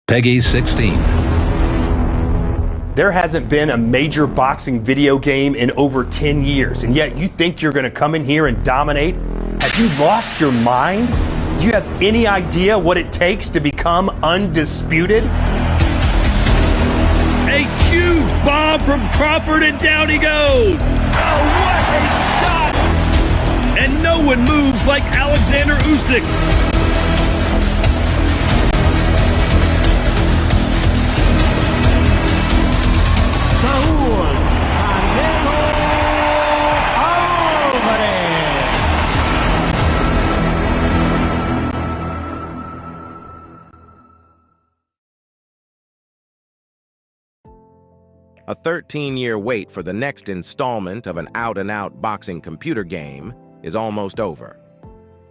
Peggy 16. There hasn't been a major boxing video game in over 10 years, and yet you think you're going to come in here and dominate? Have you lost your mind? Do you have any idea what it takes to become undisputed? A huge bomb from Crawford, and down he goes. Oh, what a shot! And no one moves like Alexander Usyk. A 13-year wait for the next installment of an out-and-out boxing computer game is almost over.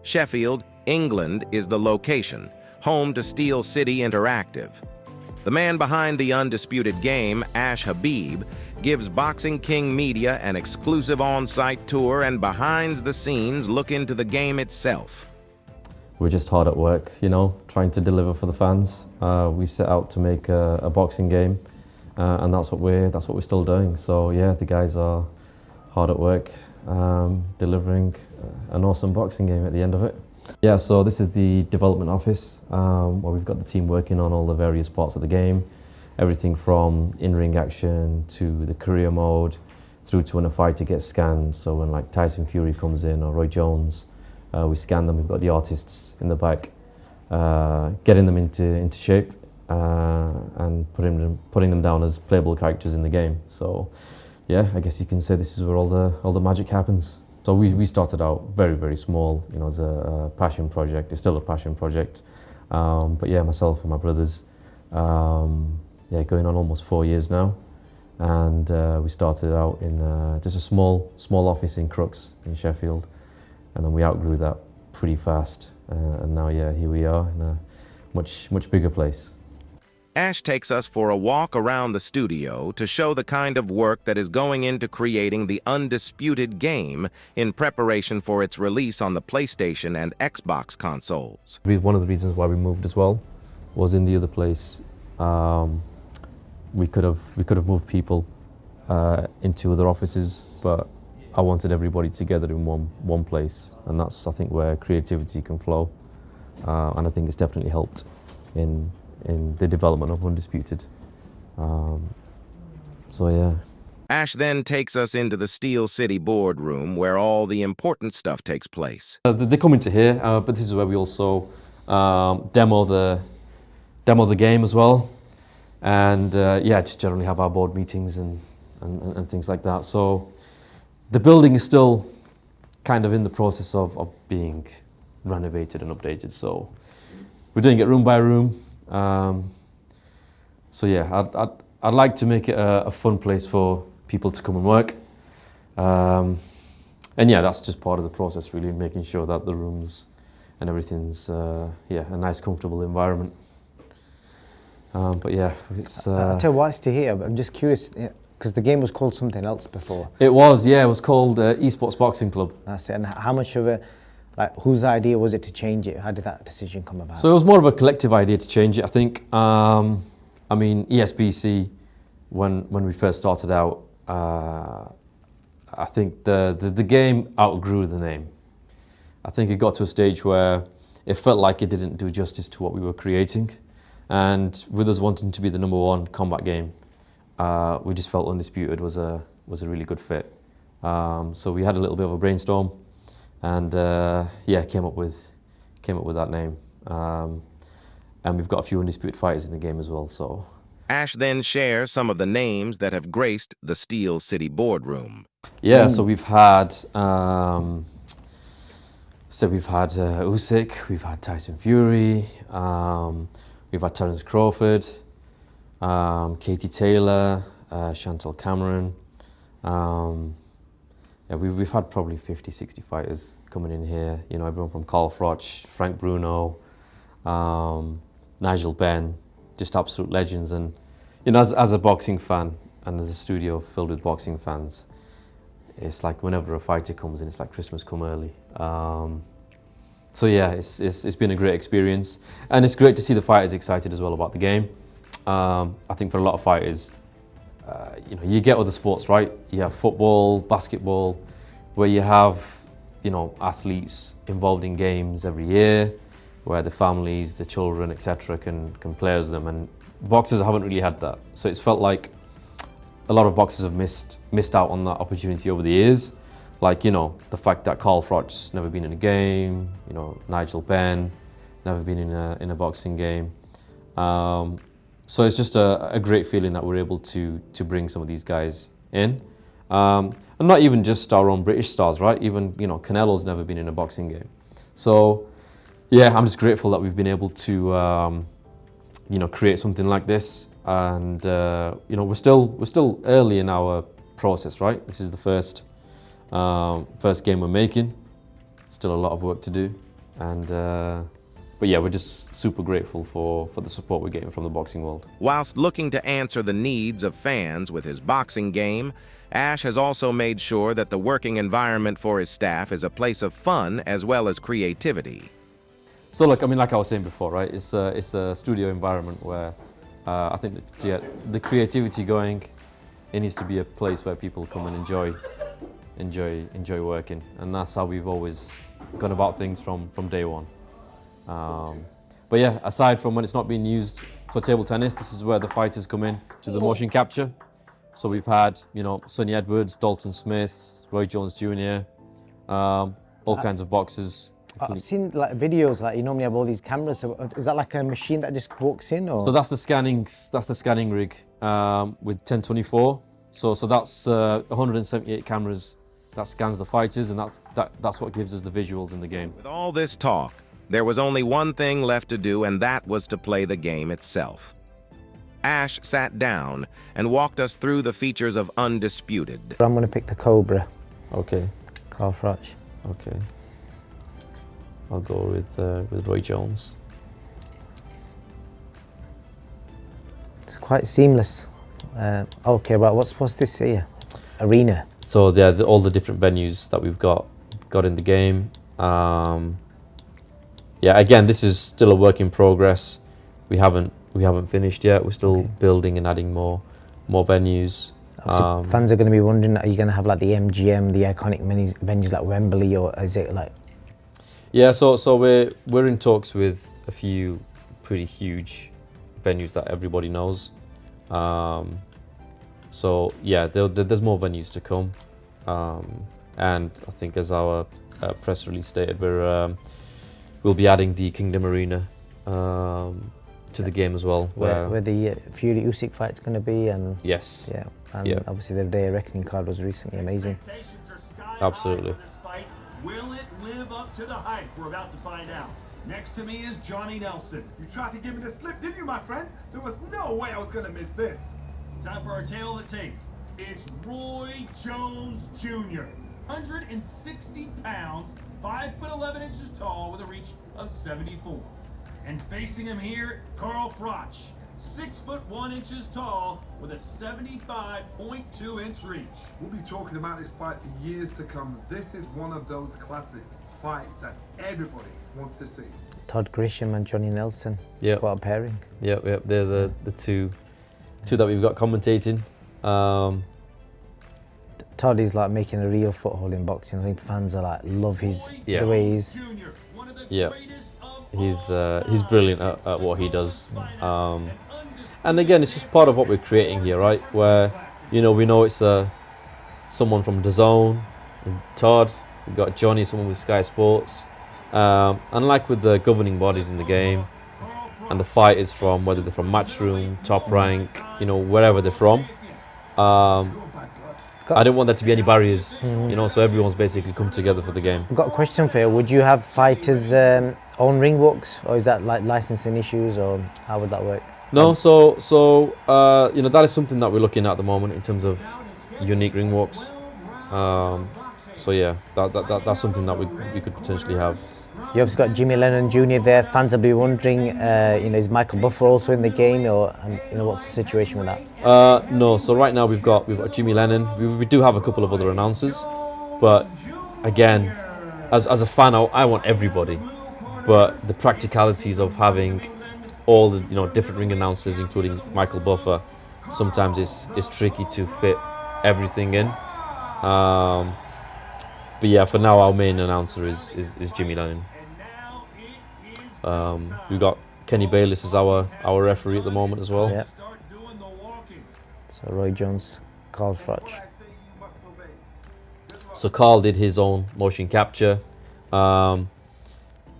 Sheffield, England is the location, home to Steel City Interactive. The man behind the Undisputed game, Ash Habib, gives Boxing King Media an exclusive on-site tour and behind-the-scenes look into the game itself. We're just hard at work, trying to deliver for the fans. We set out to make a boxing game. And that's what we're still doing. So yeah, the guys are hard at work, delivering an awesome boxing game at the end of it. Yeah, so this is the development office, where we've got the team working on all the various parts of the game, everything from in-ring action to the career mode, through to when a fighter gets scanned. So when like Tyson Fury comes in or Roy Jones, we scan them. We've got the artists in the back, getting them into shape. And putting them down as playable characters in the game. So yeah, I guess you can say this is where all the magic happens. So we started out very, very small, as a passion project. It's still a passion project. But yeah, myself and my brothers, going on almost 4 years now. And we started out in just a small office in Crooks in Sheffield. And then we outgrew that pretty fast. And now, yeah, here we are in a much bigger place. Ash takes us for a walk around the studio to show the kind of work that is going into creating the Undisputed game in preparation for its release on the PlayStation and Xbox consoles. One of the reasons why we moved as well was in the other place. We could have moved people into other offices, but I wanted everybody together in one place, and that's, I think, where creativity can flow. And I think it's definitely helped in the development of Undisputed. So yeah. Ash then takes us into the Steel City boardroom where all the important stuff takes place. They come into here, but this is where we also demo the game as well, and just generally have our board meetings and things like that. So the building is still kind of in the process of being renovated and updated. So we're doing it room by room. So yeah, I'd like to make it a fun place for people to come and work. And yeah, that's just part of the process, really, making sure that the rooms and everything's a nice, comfortable environment. But yeah, it's... I'll tell you what, to hear, I'm just curious, because the game was called something else before. It was called Esports Boxing Club. That's it, and how much of a... whose idea was it to change it? How did that decision come about? So it was more of a collective idea to change it, I think. ESBC, when we first started out, I think the game outgrew the name. I think it got to a stage where it felt like it didn't do justice to what we were creating. And with us wanting to be the #1 combat game, we just felt Undisputed was a really good fit. So we had a little bit of a brainstorm. And came up with that name, and we've got a few Undisputed fighters in the game as well. So Ash then shares some of the names that have graced the Steel City boardroom. Yeah, so we've had Usyk, we've had Tyson Fury, we've had Terence Crawford, Katie Taylor, Chantel Cameron. Yeah, we've had probably 50, 60 fighters coming in here. Everyone from Carl Froch, Frank Bruno, Nigel Benn, just absolute legends. And as a boxing fan and as a studio filled with boxing fans, it's like whenever a fighter comes in, it's like Christmas come early. So yeah, it's been a great experience, and it's great to see the fighters excited as well about the game. I think for a lot of fighters, you know, you get other sports, right? You have football, basketball, where you have, you know, athletes involved in games every year, where the families, the children, etc., can play as them, and boxers haven't really had that. So it's felt like a lot of boxers have missed out on that opportunity over the years. Like, you know, the fact that Carl Froch's never been in a game, you know, Nigel Benn never been in a boxing game. So it's just a great feeling that we're able to bring some of these guys in. And not even just our own British stars, right? Even, you know, Canelo's never been in a boxing game. So yeah, I'm just grateful that we've been able to, you know, create something like this. And, you know, we're still early in our process, right? This is the first game we're making. Still a lot of work to do. And, but yeah, we're just super grateful for the support we're getting from the boxing world. Whilst looking to answer the needs of fans with his boxing game, Ash has also made sure that the working environment for his staff is a place of fun as well as creativity. So look, I mean, like I was saying before, right? It's a studio environment where I think that to get the creativity going, it needs to be a place where people come and enjoy working, and that's how we've always gone about things from day one. But yeah, aside from when it's not being used for table tennis, this is where the fighters come in to the motion capture. So we've had, you know, Sonny Edwards, Dalton Smith, Roy Jones Jr., all kinds of boxers. I've seen like videos, like you normally have all these cameras. So is that like a machine that just walks in, or? So that's the scanning rig with 1024. So that's 178 cameras that scans the fighters, and that's what gives us the visuals in the game. With all this talk, there was only one thing left to do, and that was to play the game itself. Ash sat down and walked us through the features of Undisputed. I'm going to pick the Cobra. Okay. Carl Froch. Okay. I'll go with Roy Jones. It's quite seamless. Okay, right. What's this here? Arena. So yeah, all the different venues that we've got in the game. Yeah, again, this is still a work in progress. We haven't finished yet. We're still building and adding more venues. Fans are going to be wondering, are you going to have like the MGM, the iconic venues like Wembley, or is it like? Yeah, so we're in talks with a few pretty huge venues that everybody knows. So yeah, there's more venues to come, and I think as our press release stated, we'll be adding the Kingdom Arena to the game as well, where the Fury USYK fight's going to be, and yes, yeah, and obviously the Day of Reckoning card was recently amazing. Absolutely. Will it live up to the hype? We're about to find out. Next to me is Johnny Nelson. You tried to give me the slip, didn't you, my friend? There was no way I was gonna miss this. Time for our tail of the tape. It's Roy Jones Jr. 160 pounds, 5'11" tall, with a reach of 74. And facing him here, Carl Froch, 6'1" tall, with a 75.2" reach. We'll be talking about this fight for years to come. This is one of those classic fights that everybody wants to see. Todd Grisham and Johnny Nelson. Yeah. What a pairing. Yeah. They're the two that we've got commentating. Todd is like making a real foothold in boxing. I think fans are like love the way he's. Yeah. He's brilliant at what he does. And again, it's just part of what we're creating here, right? Where, you know, we know it's someone from DAZN, Todd, we've got Johnny, someone with Sky Sports. And like with the governing bodies in the game, and the fighters from, whether they're from Matchroom, Top Rank, you know, wherever they're from, I don't want there to be any barriers, you know, so everyone's basically come together for the game. I've got a question for you. Would you have fighters own ring books, or is that like licensing issues, or how would that work? No, so you know, that is something that we're looking at the moment in terms of unique ring walks. So yeah, that's something that we could potentially have. You obviously got Jimmy Lennon Jr. there. Fans will be wondering, you know, is Michael Buffer also in the game, or you know, what's the situation with that? No, so right now we've got Jimmy Lennon. We do have a couple of other announcers, but again, as a fan, I want everybody. but the practicalities of having all the different ring announcers, including Michael Buffer, sometimes it's tricky to fit everything in. But yeah, for now our main announcer is Jimmy Lennon. We've got Kenny Bayliss as our referee at the moment as well. Yeah. So Roy Jones, Carl Froch. So Carl did his own motion capture.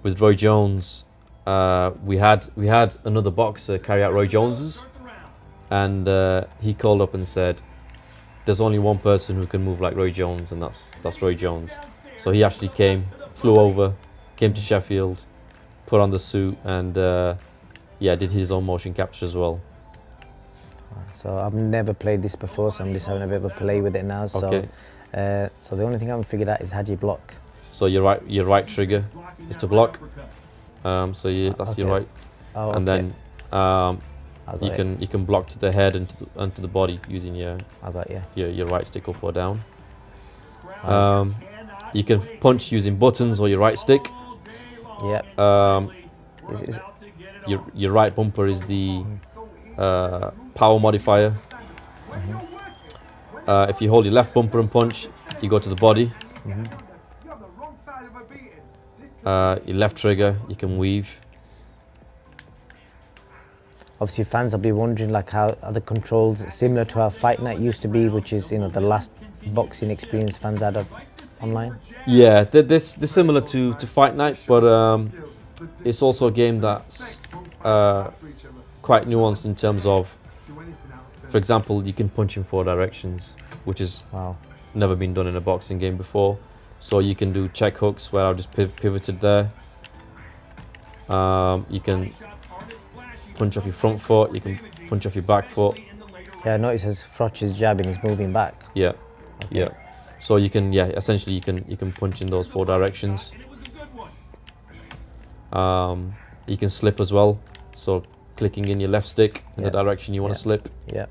With Roy Jones, we had another boxer carry out Roy Jones's, and he called up and said, "There's only one person who can move like Roy Jones, and that's Roy Jones." So he actually flew over, came to Sheffield, put on the suit, and did his own motion capture as well. So I've never played this before, so I'm just having a bit of a play with it now. So, Okay. So the only thing I haven't figured out is how do you block? So your right trigger is to block. So that's your right, Oh, and okay. then I got you can block to the head and to the body using I got you. your right stick up or down. You can punch using buttons or your right stick. Yep. Is Your right bumper is the power modifier. If you hold your left bumper and punch, you go to the body. Your left trigger, you can weave. Obviously, fans will be wondering like how are the controls similar to how Fight Night used to be, which is the last boxing experience fans had online. Yeah, they're similar to Fight Night, but it's also a game that's quite nuanced in terms of, for example, you can punch in 4 directions, which is Wow. never been done in a boxing game before. So you can do check hooks where I've just pivoted there. You can punch off your front foot, you can punch off your back foot. Yeah, I noticed as Froch is jabbing, he's moving back. Yeah, yeah. So you can, essentially you can punch in those 4 directions. You can slip as well. So clicking in your left stick in the direction you want to slip. Yeah.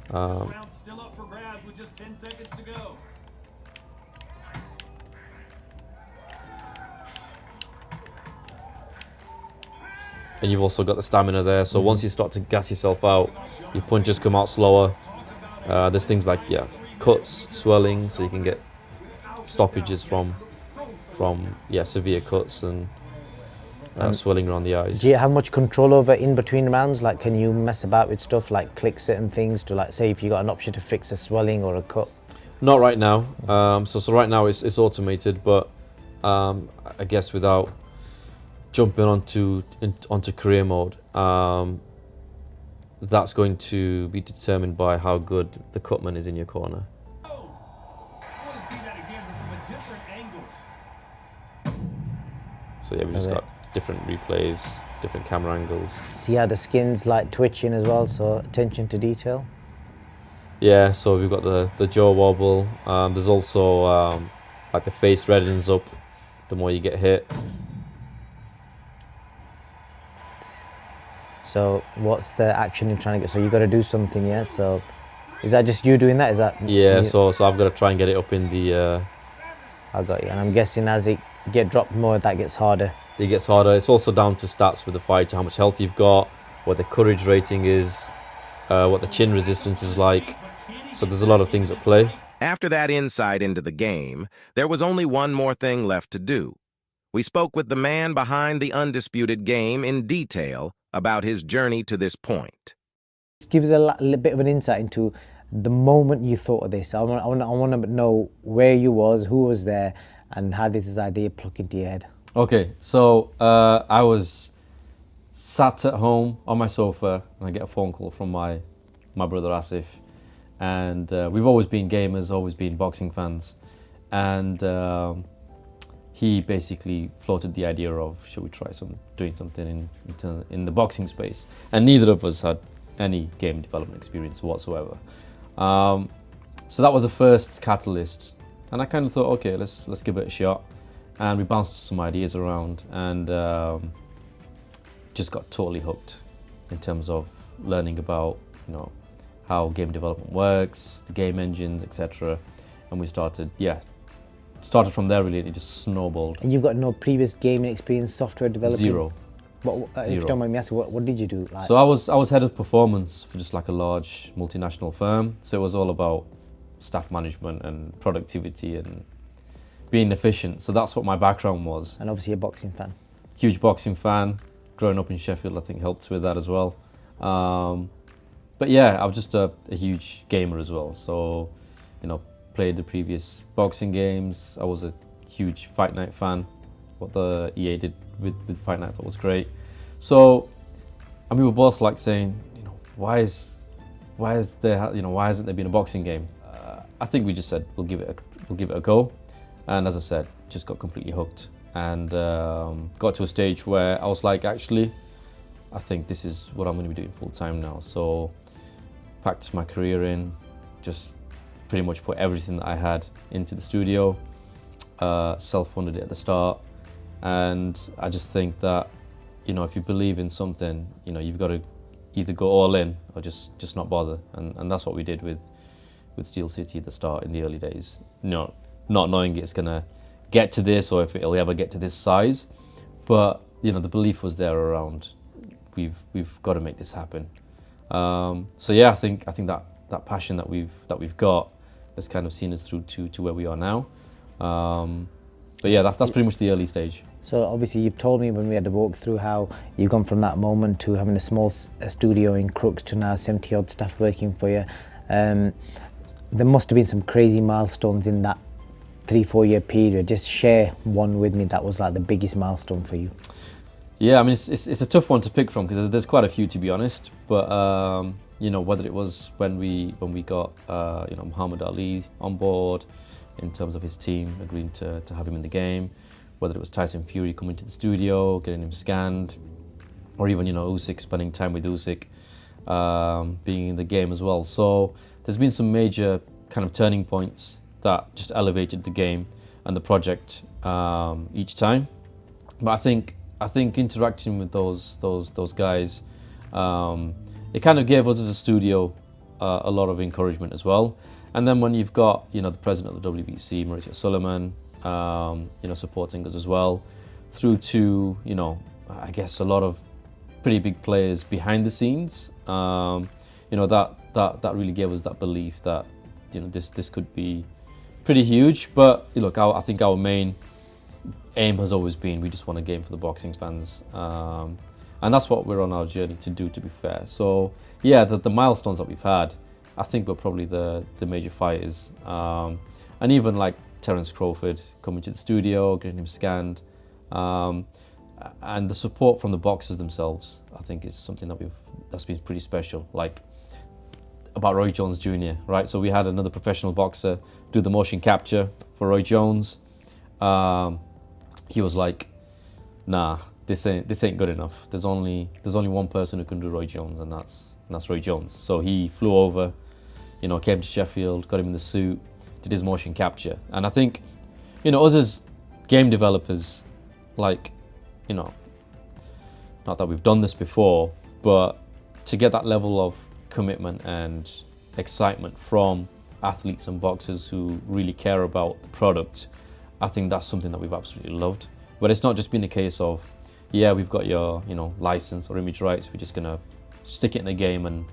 Still up for grabs with just 10 seconds to go. And you've also got the stamina there. So once you start to gas yourself out, your punches come out slower. There's things like cuts, swelling, so you can get stoppages from severe cuts and swelling around the eyes. Do you have much control over in between rounds? Like, can you mess about with stuff like click certain things to, like, say if you got an option to fix a swelling or a cut? Not right now. So right now it's automated, but I guess without jumping onto career mode, that's going to be determined by how good the cutman is in your corner. I want to see that again, but from a different angle. So yeah, we've just got different replays, different camera angles. See how the skin's like twitching as well, so attention to detail. Yeah, so we've got the jaw wobble. There's also like the face reddens up the more you get hit. So what's the action you're trying to get? So you got to do something, yeah? So is that just you doing that? Is that? Yeah, so I've got to try and get it up in the... I got you. And I'm guessing as it get dropped more, that gets harder. It gets harder. It's also down to stats for the fighter, how much health you've got, what the courage rating is, what the chin resistance is like. So there's a lot of things at play. After that insight into the game, there was only one more thing left to do. We spoke with the man behind the Undisputed game in detail about his journey to this point. Just give us a little bit of an insight into the moment you thought of this. I want to know where you was, who was there, and how did this idea pluck into your head? Okay, so I was sat at home on my sofa and I get a phone call from my brother Asif, and we've always been gamers, always been boxing fans, and he basically floated the idea of, should we try doing something in the boxing space? And neither of us had any game development experience whatsoever. So that was the first catalyst, and I kind of thought, okay, let's give it a shot. And we bounced some ideas around, and just got totally hooked in terms of learning about how game development works, the game engines, etc. And we started, started from there really, and it just snowballed. And you've got no previous gaming experience, software developing? Zero. What, if you don't mind me asking, what did you do? Like? So I was head of performance for just like a large multinational firm. So it was all about staff management and productivity and being efficient. So that's what my background was. And obviously a boxing fan. Huge boxing fan. Growing up in Sheffield, I think helped with that as well. But yeah, I was just a huge gamer as well. So, you know, played the previous boxing games. I was a huge Fight Night fan. What the EA did with Fight Night I thought was great. So, and we were both like saying, you know, why hasn't there been a boxing game? I think we just said we'll give it a go, and as I said, just got completely hooked, and got to a stage where I was like, actually, I think this is what I'm going to be doing full time now. So, packed my career in, just pretty much put everything that I had into the studio, self-funded it at the start, and I just think that, you know, if you believe in something, you know, you've got to either go all in or just not bother, and that's what we did with Steel City at the start in the early days. You know, not knowing it's gonna get to this or if it'll ever get to this size, but you know, the belief was there around we've got to make this happen. So yeah, I think that passion that we've got has kind of seen us through to where we are now. But yeah, that's pretty much the early stage. So obviously you've told me when we had to walk through how you've gone from that moment to having a small studio in Crooks to now 70 odd staff working for you. There must have been some crazy milestones in that 3-4 year period. Just share one with me that was like the biggest milestone for you. Yeah, I mean, it's a tough one to pick from because there's quite a few, to be honest. But you know, whether it was when we got you know, Muhammad Ali on board in terms of his team agreeing to have him in the game, whether it was Tyson Fury coming to the studio, getting him scanned, or even, you know, USYK, spending time with USYK, being in the game as well. So there's been some major kind of turning points that just elevated the game and the project each time. But I think interacting with those guys, it kind of gave us as a studio a lot of encouragement as well. And then when you've got, you know, the president of the WBC, Mauricio Suleiman, you know, supporting us as well, through to, you know, I guess a lot of pretty big players behind the scenes, you know, that really gave us that belief that, you know, this could be pretty huge. But look, I think our main aim has always been, we just want a game for the boxing fans, and that's what we're on our journey to do, to be fair. So yeah, the milestones that we've had, I think we're probably the major fighters, and even like Terence Crawford coming to the studio, getting him scanned, and the support from the boxers themselves, I think is something that's been pretty special. Like about Roy Jones Jr., right? So we had another professional boxer do the motion capture for Roy Jones. He was like, nah, this ain't good enough. There's only one person who can do Roy Jones, and that's Roy Jones. So he flew over, you know, came to Sheffield, got him in the suit, did his motion capture. And I think, you know, us as game developers, like, you know, not that we've done this before, but to get that level of commitment and excitement from athletes and boxers who really care about the product, I think that's something that we've absolutely loved. But it's not just been a case of, yeah, we've got your, you know, license or image rights, we're just gonna stick it in a game and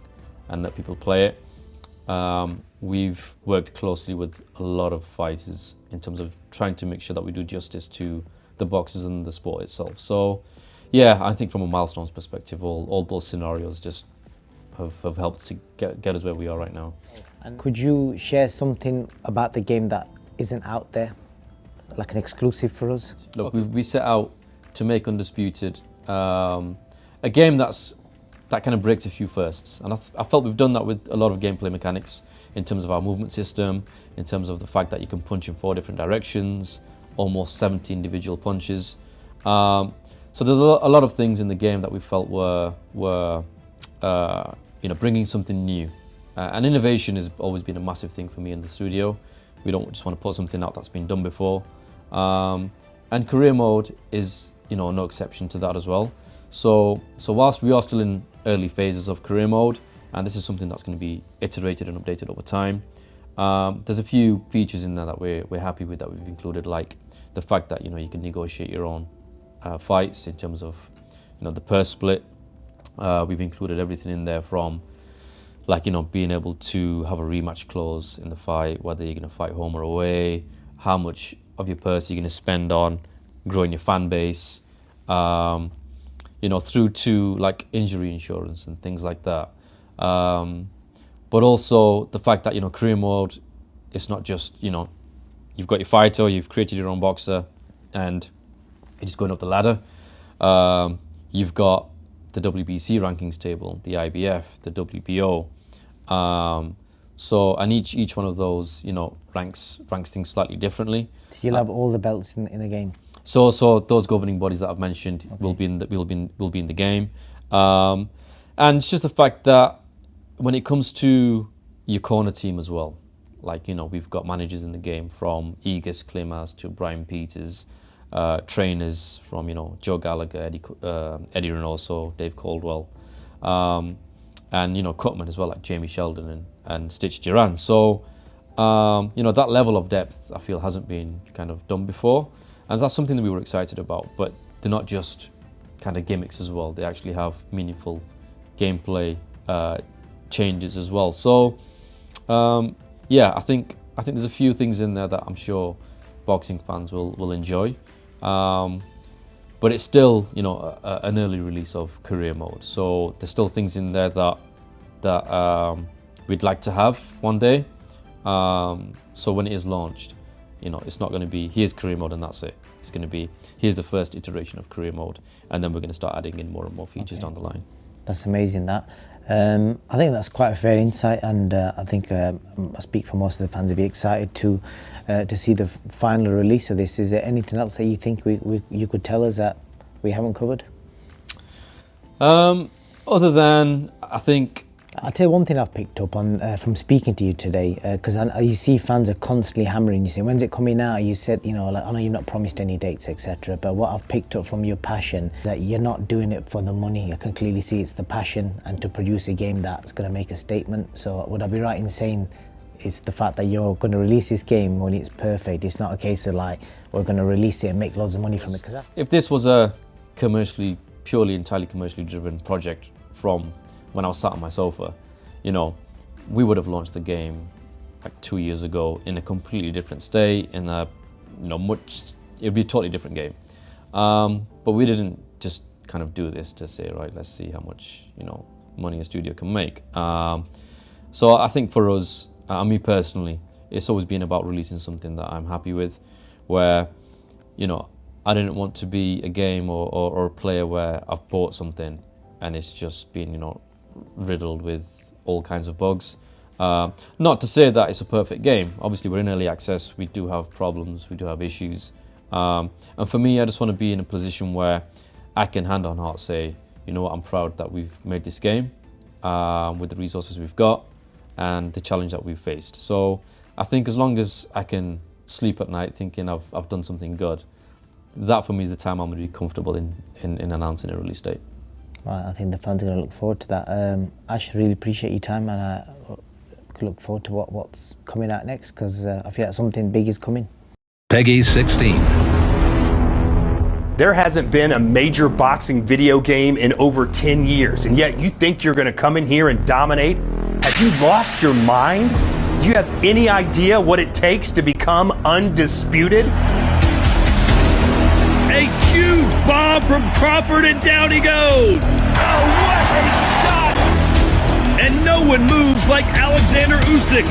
let people play it. We've worked closely with a lot of fighters in terms of trying to make sure that we do justice to the boxers and the sport itself. So yeah, I think from a milestones perspective, all those scenarios just have helped to get us where we are right now. And could you share something about the game that isn't out there, like an exclusive for us? Look, we set out to make Undisputed a game that kind of breaks a few firsts, and I felt we've done that with a lot of gameplay mechanics in terms of our movement system, in terms of the fact that you can punch in 4 different directions, almost 70 individual punches. So there's a lot of things in the game that we felt were you know, bringing something new. And innovation has always been a massive thing for me in the studio. We don't just want to put something out that's been done before. And career mode is, you know, no exception to that as well. So whilst we are still in early phases of career mode, and this is something that's going to be iterated and updated over time, There's a few features in there that we're happy with that we've included, like the fact that you can negotiate your own fights in terms of the purse split. We've included everything in there from like being able to have a rematch clause in the fight, whether you're going to fight home or away, how much of your purse you're going to spend on growing your fan base, through to like injury insurance and things like that. But also the fact that career mode, it's not just you've got your fighter, you've created your own boxer, and you're just going up the ladder. You've got the WBC rankings table, the IBF, the WBO. And each one of those ranks things slightly differently. So you'll have all the belts in the game. So those governing bodies that I've mentioned will be in the game. And it's just the fact that when it comes to your corner team as well, like we've got managers in the game from Egis Klimas to Brian Peters, trainers from Joe Gallagher, Eddie Reynoso, Dave Caldwell, and cutmen as well, like Jamie Sheldon and Stitch Duran. So that level of depth I feel hasn't been kind of done before, and that's something that we were excited about. But they're not just kind of gimmicks as well; they actually have meaningful gameplay changes as well. So I think there's a few things in there that I'm sure boxing fans will enjoy. But it's still an early release of career mode, so there's still things in there that we'd like to have one day. So when it is launched, it's not going to be here's career mode and that's it. It's going to be here's the first iteration of career mode, and then we're going to start adding in more and more features down the line. That's amazing. I think that's quite a fair insight, and I think I speak for most of the fans to be excited to see the final release of this. Is there anything else that you think you could tell us that we haven't covered? Other than, I think... I'll tell you one thing I've picked up on from speaking to you today, because you see fans are constantly hammering you, say, when's it coming out? You said, like, I know you've not promised any dates, etc. But what I've picked up from your passion, that you're not doing it for the money. I can clearly see it's the passion and to produce a game that's going to make a statement. So would I be right in saying it's the fact that you're going to release this game when it's perfect? It's not a case of like, we're going to release it and make loads of money from it. If this was a purely entirely commercially driven project from when I was sat on my sofa, we would have launched the game like 2 years ago in a completely different state, in a, it'd be a totally different game. But we didn't just kind of do this to say, right, let's see how much, money a studio can make. So I think for us, me personally, it's always been about releasing something that I'm happy with, where, I didn't want to be a game or a player where I've bought something and it's just been, riddled with all kinds of bugs. Not to say that it's a perfect game. Obviously, we're in early access. We do have problems. We do have issues. And for me, I just want to be in a position where I can hand on heart say, you know what, I'm proud that we've made this game with the resources we've got and the challenge that we've faced. So I think as long as I can sleep at night thinking I've done something good, that for me is the time I'm going to be comfortable in announcing a release date. Right, I think the fans are going to look forward to that. Ash, really appreciate your time, and I look forward to what's coming out next, because I feel like something big is coming. Peggy 16. There hasn't been a major boxing video game in over 10 years, and yet you think you're going to come in here and dominate? Have you lost your mind? Do you have any idea what it takes to become undisputed? A huge bomb from Crawford, and down he goes. Oh, what a shot! And no one moves like Alexander Usyk.